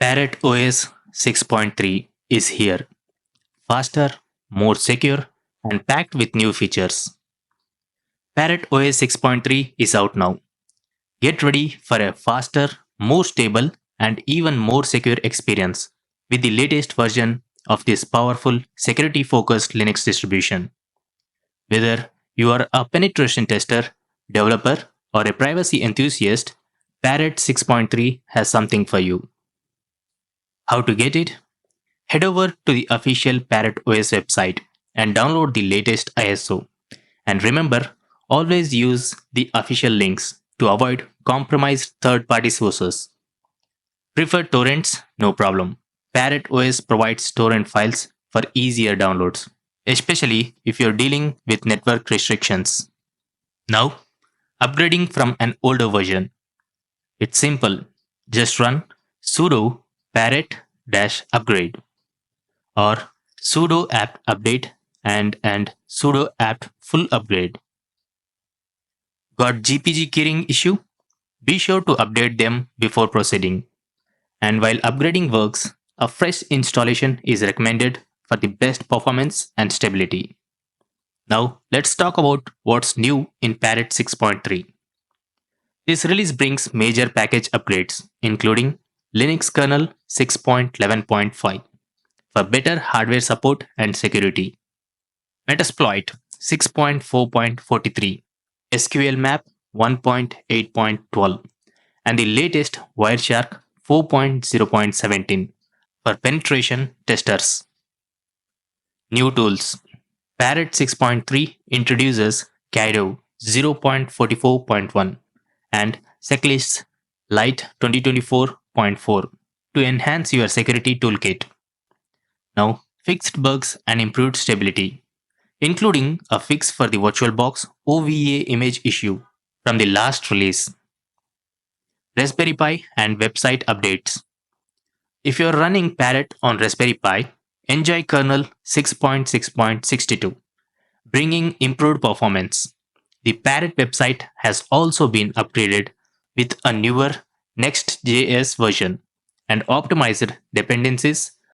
Parrot OS 6.3 is here, faster, more secure, and packed with new features. Parrot OS 6.3 is out now. Get ready for a faster, more stable, and even more secure experience with the latest version of this powerful, security focused Linux distribution. Whether you are a penetration tester, developer, or a privacy enthusiast, Parrot 6.3 has something for you. How to get it? Head over to the official Parrot OS website and download the latest ISO. And remember, always use the official links to avoid compromised third party sources. Prefer torrents? No problem. Parrot OS provides torrent files for easier downloads, especially if you're dealing with network restrictions. Now, upgrading from an older version. It's simple. Just run sudo parrot-upgrade or sudo apt update and sudo apt full upgrade. Got GPG keyring issue? Be sure to update them before proceeding. And while upgrading works, a fresh installation is recommended for the best performance and stability. Now, let's talk about what's new in Parrot 6.3. This release brings major package upgrades, including Linux kernel 6.11.5 for better hardware support and security, Metasploit 6.4.43, SQL map 1.8.12, and the latest Wireshark 4.0.17 for penetration testers. New tools. Parrot 6.3 introduces Cairo 0.44.1 and Seclists-lite 2024.4 to enhance your security toolkit. Now, fixed bugs and improved stability, including a fix for the VirtualBox OVA image issue from the last release. Raspberry Pi and website updates. If you're running Parrot on Raspberry Pi, enjoy kernel 6.6.62, bringing improved performance. The Parrot website has also been upgraded with a newer Next.js version and optimized dependencies